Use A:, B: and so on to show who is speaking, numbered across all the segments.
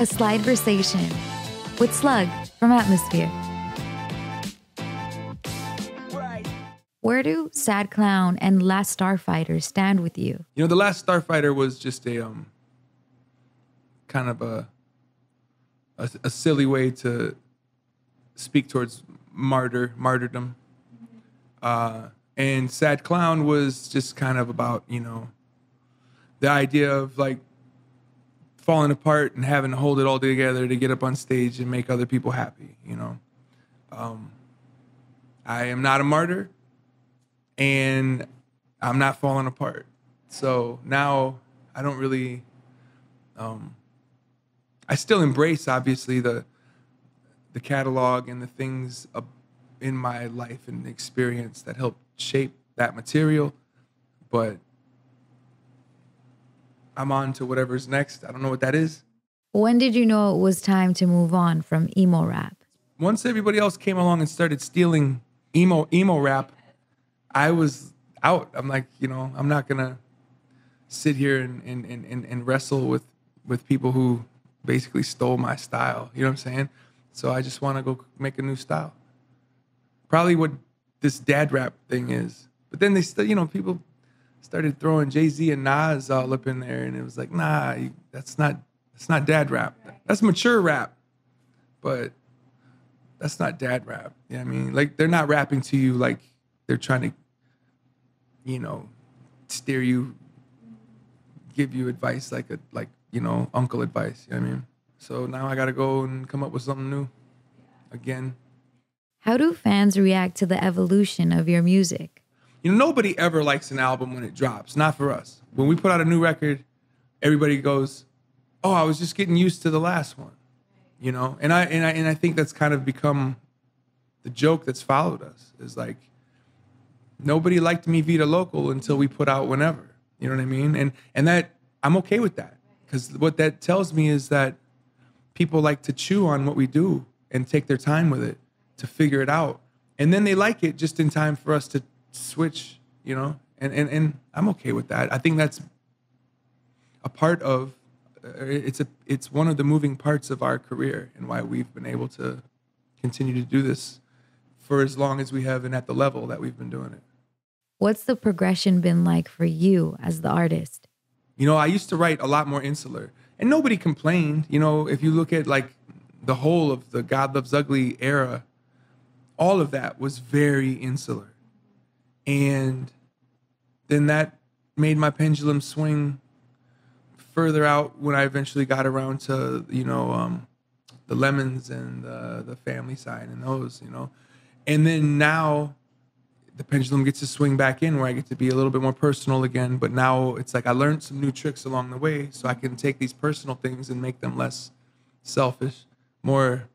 A: a Slide-versation with Slug from Atmosphere. Where do Sad Clown and Last Starfighter stand with you?
B: You know, the Last Starfighter was just a kind of a silly way to speak towards martyrdom. And Sad Clown was just kind of about, you know, the idea of like falling apart and having to hold it all together to get up on stage and make other people happy, you know. I am not a martyr, and I'm not falling apart. So now I don't really, I still embrace, obviously, the catalog and the things in my life and experience that helped shape that material, but I'm on to whatever's next. I don't know what that is.
A: When did you know it was time to move on from emo rap?
B: Once everybody else came along and started stealing emo rap, I was out. I'm like, you know, I'm not gonna sit here and wrestle with people who basically stole my style. You know what I'm saying? So I just want to go make a new style. Probably what this dad rap thing is. But then they still, you know, people started throwing Jay-Z and Nas all up in there, and it was like, nah, that's not dad rap. That's mature rap, but that's not dad rap. You know what I mean? Like, they're not rapping to you like they're trying to, you know, steer you, give you advice like you know, uncle advice. You know what I mean? So now I got to go and come up with something new again.
A: How do fans react to the evolution of your music?
B: You know, nobody ever likes an album when it drops. Not for us. When we put out a new record, everybody goes, "Oh, I was just getting used to the last one," you know. And I think that's kind of become the joke that's followed us. Is like, nobody liked Mi Vida Local until we put out Whenever. You know what I mean? And that, I'm okay with that, because what that tells me is that people like to chew on what we do and take their time with it to figure it out, and then they like it just in time for us to switch, you know, and I'm okay with that. I think that's a part of it's one of the moving parts of our career and why we've been able to continue to do this for as long as we have and at the level that we've been doing it.
A: What's the progression been like for you as the artist?
B: You know, I used to write a lot more insular, and nobody complained. You know, if you look at like the whole of the God Loves Ugly era, all of that was very insular. And then that made my pendulum swing further out when I eventually got around to, you know, the Lemons and the Family Side and those, you know. And then now the pendulum gets to swing back in where I get to be a little bit more personal again. But now it's like I learned some new tricks along the way, so I can take these personal things and make them less selfish, more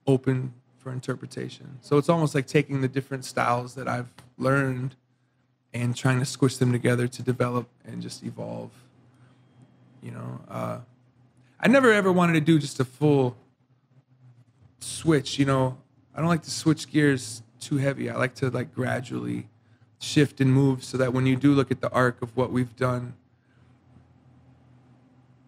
B: open for interpretation. So it's almost like taking the different styles that I've learned and trying to squish them together to develop and just evolve. You know, I never ever wanted to do just a full switch. You know, I don't like to switch gears too heavy. I like to like gradually shift and move so that when you do look at the arc of what we've done,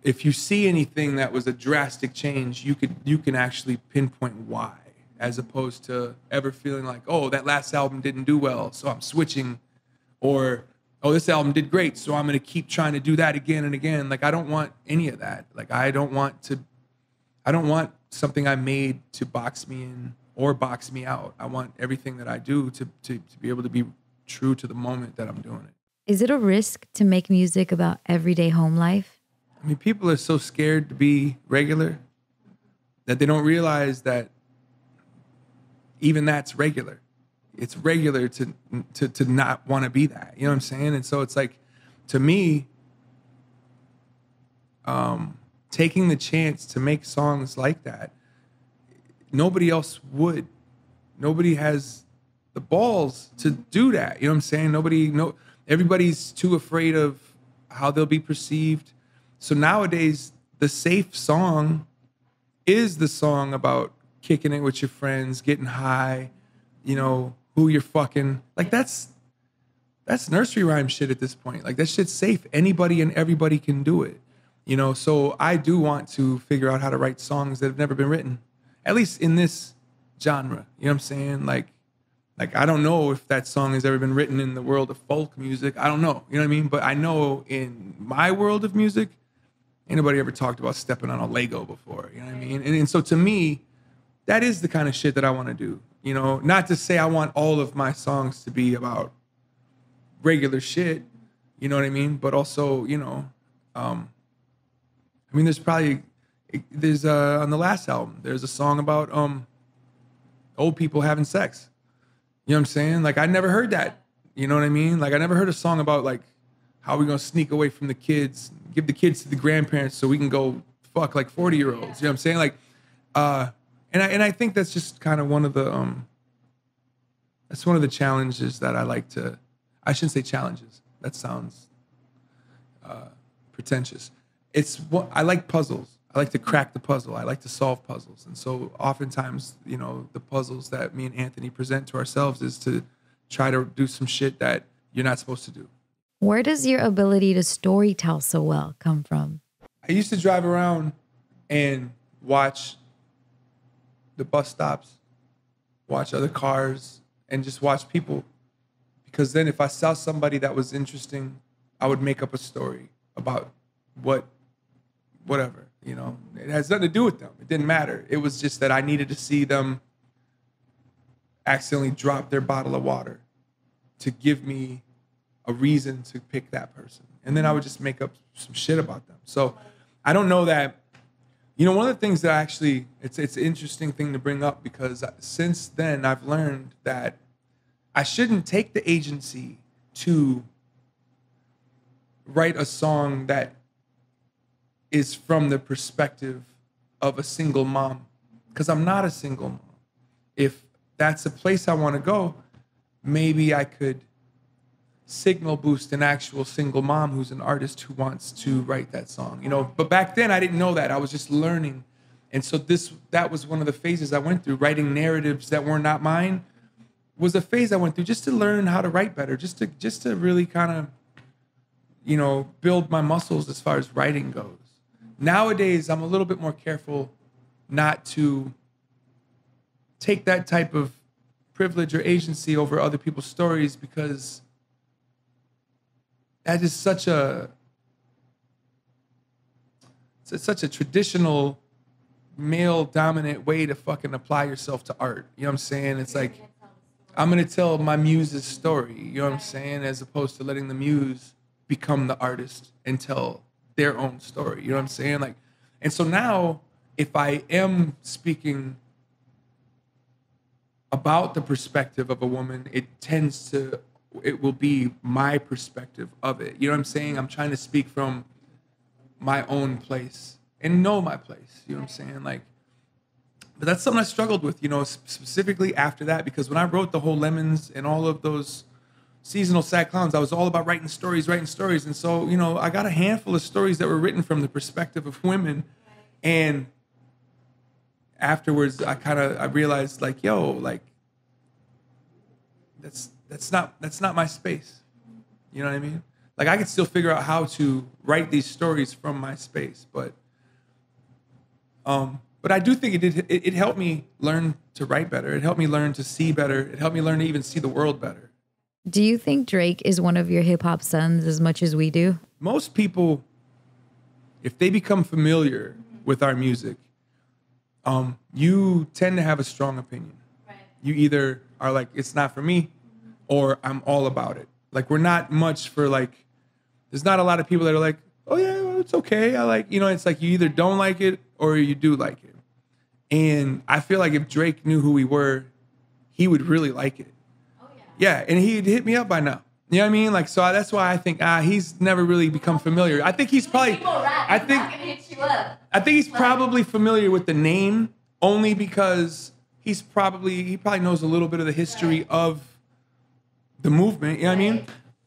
B: if you see anything that was a drastic change, you can actually pinpoint why, as opposed to ever feeling like, oh, that last album didn't do well, so I'm switching, or oh, this album did great, so I'm going to keep trying to do that again and again. Like, I don't want any of that. Like, I don't want something I made to box me in or box me out. I want everything that I do to be able to be true to the moment that I'm doing it.
A: Is it a risk to make music about everyday home life?
B: I mean, people are so scared to be regular that they don't realize that even that's regular. It's regular to not want to be that. You know what I'm saying? And so it's like, to me, taking the chance to make songs like that, nobody else would. Nobody has the balls to do that. You know what I'm saying? Everybody's too afraid of how they'll be perceived. So nowadays, the safe song is the song about kicking it with your friends, getting high, you know, who you're fucking. Like, that's nursery rhyme shit at this point. Like, that shit's safe. Anybody and everybody can do it. You know, so I do want to figure out how to write songs that have never been written, at least in this genre. You know what I'm saying? Like I don't know if that song has ever been written in the world of folk music. I don't know. You know what I mean? But I know in my world of music, anybody ever talked about stepping on a Lego before. You know what I mean? And so to me, that is the kind of shit that I want to do. You know, not to say I want all of my songs to be about regular shit. You know what I mean? But also, you know, I mean, there's on the last album, there's a song about old people having sex. You know what I'm saying? Like, I never heard that. You know what I mean? Like, I never heard a song about, like, how we gonna sneak away from the kids, give the kids to the grandparents so we can go fuck like 40-year-olds. You know what I'm saying? Like, and I think that's just kind of one of the that's one of the challenges that I shouldn't say challenges. That sounds pretentious. It's what I like puzzles. I like to crack the puzzle. I like to solve puzzles. And so oftentimes, you know, the puzzles that me and Anthony present to ourselves is to try to do some shit that you're not supposed to do.
A: Where does your ability to storytell so well come from?
B: I used to drive around and watch the bus stops, watch other cars, and just watch people. Because then if I saw somebody that was interesting, I would make up a story about whatever, you know. It has nothing to do with them. It didn't matter. It was just that I needed to see them accidentally drop their bottle of water to give me a reason to pick that person. And then I would just make up some shit about them. So I don't know that, you know, one of the things that actually, it's an interesting thing to bring up, because since then I've learned that I shouldn't take the agency to write a song that is from the perspective of a single mom, because I'm not a single mom. If that's a place I want to go, maybe I could signal boost an actual single mom who's an artist who wants to write that song, you know. But back then I didn't know that. I was just learning. And so that was one of the phases I went through. Writing narratives that were not mine was a phase I went through just to learn how to write better, just to really kind of, you know, build my muscles as far as writing goes. Nowadays, I'm a little bit more careful not to take that type of privilege or agency over other people's stories, because that is such a traditional male dominant way to fucking apply yourself to art. You know what I'm saying? It's like, I'm going to tell my muse's story, you know what I'm saying? As opposed to letting the muse become the artist and tell their own story, you know what I'm saying? Like, and so now if I am speaking about the perspective of a woman, it will be my perspective of it. You know what I'm saying? I'm trying to speak from my own place and know my place, you know what I'm saying? Like, but that's something I struggled with, you know, specifically after that, because when I wrote the whole Lemons and all of those seasonal sad clowns, I was all about writing stories. And so, you know, I got a handful of stories that were written from the perspective of women. And afterwards, I realized, like, yo, like, that's not my space. You know what I mean? Like, I could still figure out how to write these stories from my space, but I do think it helped me learn to write better. It helped me learn to see better. It helped me learn to even see the world better.
A: Do you think Drake is one of your hip hop sons as much as we do?
B: Most people, if they become familiar with our music, you tend to have a strong opinion. Right. You either are like, it's not for me, or I'm all about it. Like, we're not much for, like, there's not a lot of people that are like, oh yeah, well, it's okay. I like, you know, it's like you either don't like it or you do like it. And I feel like if Drake knew who we were, he would really like it. Oh yeah. Yeah, and he'd hit me up by now. You know what I mean? Like, so that's why I think he's never really become familiar. I think he's probably, I think he's probably familiar with the name only because he probably knows a little bit of the history of the movement. You know what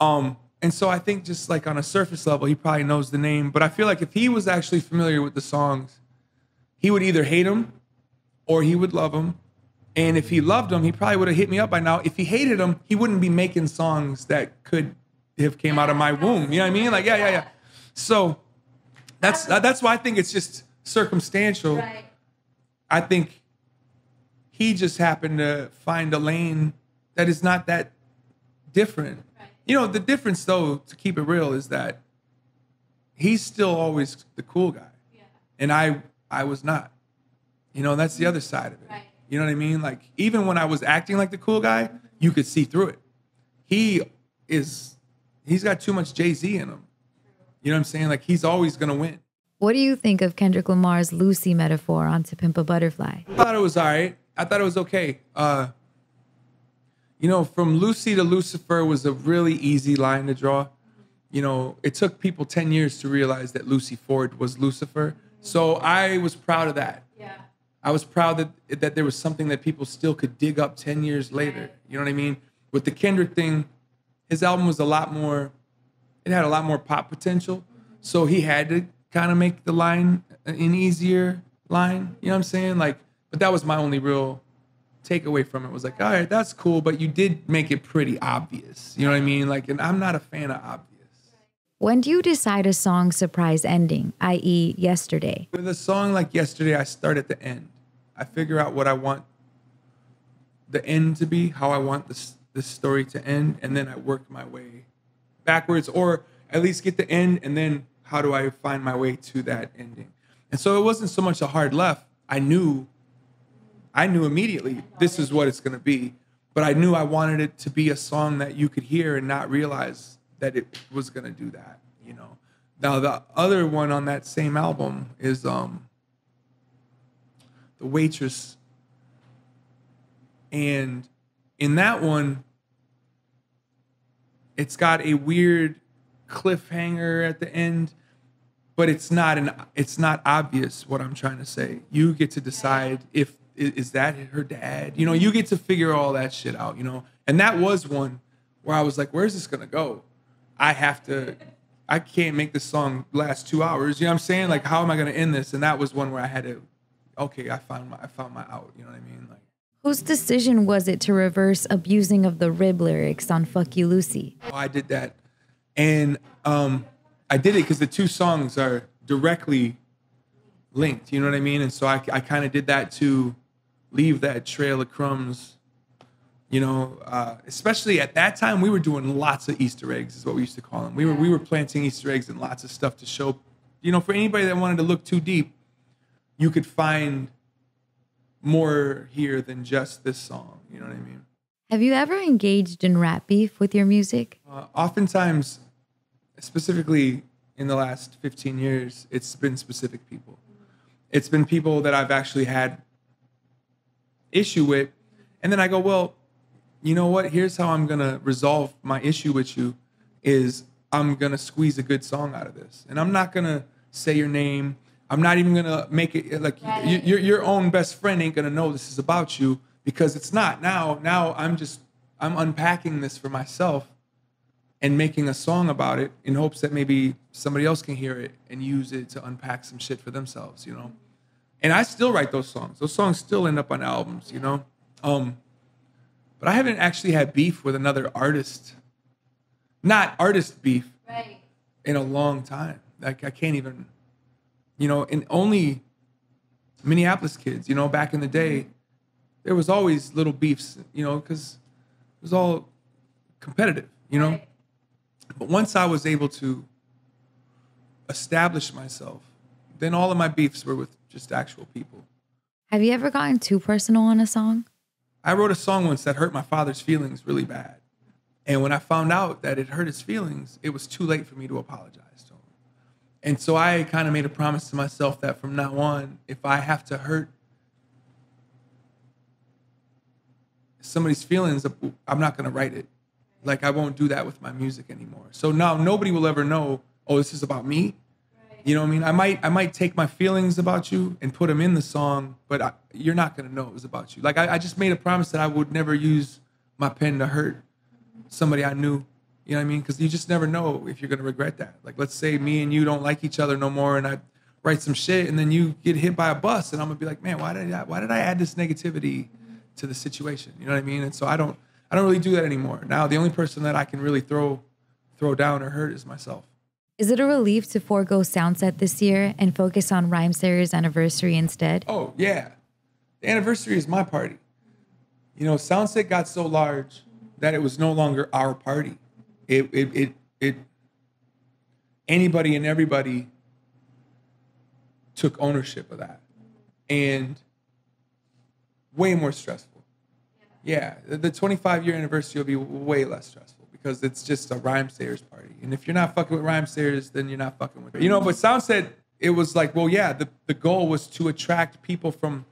B: I mean? And so I think just like on a surface level, he probably knows the name. But I feel like if he was actually familiar with the songs, he would either hate them or he would love them. And if he loved them, he probably would have hit me up by now. If he hated them, he wouldn't be making songs that could have came out of my womb. You know what I mean? Like, yeah. So That's why I think it's just circumstantial.
A: Right.
B: I think he just happened to find a lane that is not that different. Right. You know, the difference though, to keep it real, is that he's still always the cool guy. Yeah. And I was not. You know, that's the other side of it. Right. You know what I mean? Like, even when I was acting like the cool guy, you could see through it. He's got too much Jay-Z in him. You know what I'm saying? Like, he's always going to win.
A: What do you think of Kendrick Lamar's Lucy metaphor on To Pimp a Butterfly?
B: I thought it was all right. I thought it was okay. You know, from Lucy to Lucifer was a really easy line to draw. You know, it took people 10 years to realize that Lucy Ford was Lucifer. So I was proud of that. Yeah. I was proud that there was something that people still could dig up 10 years later. You know what I mean? With the Kendrick thing, his album was it had a lot more pop potential. So he had to kind of make the line an easier line. You know what I'm saying? Like, but that was my only real takeaway from it. Was like, all right, that's cool, but you did make it pretty obvious. You know what I mean? Like, and I'm not a fan of obvious.
A: When do you decide a song's surprise ending, i.e. Yesterday?
B: With a song like Yesterday, I start at the end. I figure out what I want the end to be, how I want this story to end, and then I work my way backwards, or at least get the end, and then how do I find my way to that ending? And so it wasn't so much a hard left. I knew immediately this is what it's going to be, but I knew I wanted it to be a song that you could hear and not realize that it was going to do that, you know. Now, the other one on that same album is The Waitress. And in that one, it's got a weird cliffhanger at the end, but it's not obvious what I'm trying to say. You get to decide is that her dad? You know, you get to figure all that shit out, you know. And that was one where I was like, where's this going to go? I can't make this song last 2 hours. You know what I'm saying? Like, how am I going to end this? And that was one where I had to, okay, I found my out. You know what I mean? Like,
A: whose decision was it to reverse abusing of the rib lyrics on Fuck You, Lucy?
B: Oh, I did that. And I did it because the two songs are directly linked. You know what I mean? And so I kind of did that to leave that trail of crumbs. You know, especially at that time, we were doing lots of Easter eggs, is what we used to call them. We were planting Easter eggs and lots of stuff to show, you know, for anybody that wanted to look too deep, you could find more here than just this song. You know what I mean?
A: Have you ever engaged in rap beef with your music?
B: Oftentimes, specifically in the last 15 years, it's been specific people. It's been people that I've actually had issue with. And then I go, well, you know what? Here's how I'm going to resolve my issue with you is I'm going to squeeze a good song out of this. And I'm not going to say your name. I'm not even going to make it like your own best friend ain't going to know this is about you because it's not. Now I'm unpacking this for myself and making a song about it in hopes that maybe somebody else can hear it and use it to unpack some shit for themselves, you know? And I still write those songs. Those songs still end up on albums, you know? But I haven't actually had beef with another artist, not artist beef, right, in a long time. Like, I can't even, you know, and only Minneapolis kids, you know, back in the day, there was always little beefs, you know, because it was all competitive, you know? Right. But once I was able to establish myself, then all of my beefs were with just actual people.
A: Have you ever gotten too personal on a song?
B: I wrote a song once that hurt my father's feelings really bad. And when I found out that it hurt his feelings, it was too late for me to apologize to him. And so I kind of made a promise to myself that from now on, if I have to hurt somebody's feelings, I'm not going to write it. Like, I won't do that with my music anymore. So now nobody will ever know, oh, this is about me. You know what I mean? I might take my feelings about you and put them in the song, but you're not going to know it was about you. Like, I just made a promise that I would never use my pen to hurt somebody I knew. You know what I mean? Because you just never know if you're going to regret that. Like, let's say me and you don't like each other no more, and I write some shit, and then you get hit by a bus, and I'm going to be like, man, why did I add this negativity to the situation? You know what I mean? And so I don't really do that anymore. Now, the only person that I can really throw down or hurt is myself.
A: Is it a relief to forego Soundset this year and focus on Rhymesayers Anniversary instead?
B: Oh, yeah. The anniversary is my party. You know, Soundset got so large that it was no longer our party. It anybody and everybody took ownership of that. And way more stressful. Yeah, the 25-year anniversary will be way less stressful because it's just a Rhymesayers party. And if you're not fucking with Rhymesayers, then you're not fucking with it. You know, but Soundset, it was like, well, yeah, the goal was to attract people from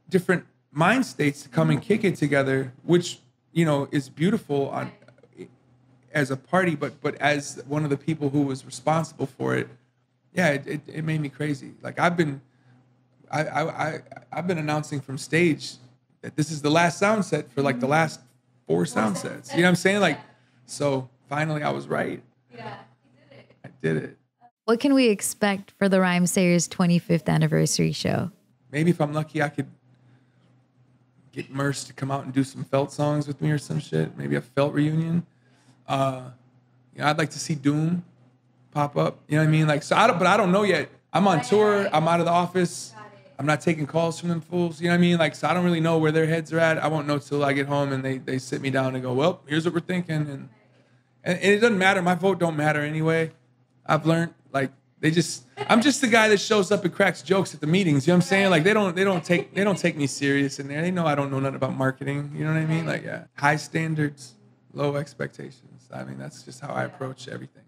B: different mind states to come and kick it together, which, you know, is beautiful on as a party, but as one of the people who was responsible for it, yeah, it made me crazy. Like I've been announcing from stage that this is the last sound set for like the last 4 sound sets. You know what I'm saying? Like, so finally I was right.
A: Yeah,
B: I did it.
A: What can we expect for the Rhymesayers 25th anniversary show?
B: Maybe if I'm lucky, I could get Merce to come out and do some Felt songs with me or some shit. Maybe a Felt reunion. You know, I'd like to see Doom pop up. You know what I mean? Like, so but I don't know yet. I'm on tour. I'm out of the office. I'm not taking calls from them fools. You know what I mean? Like, so I don't really know where their heads are at. I won't know till I get home and they sit me down and go, well, here's what we're thinking. And it doesn't matter. My vote don't matter anyway. I've learned, like, I'm just the guy that shows up and cracks jokes at the meetings. You know what I'm saying? Like they don't take me serious in there. They know I don't know nothing about marketing. You know what I mean? Like, yeah, high standards, low expectations. I mean, that's just how I approach everything.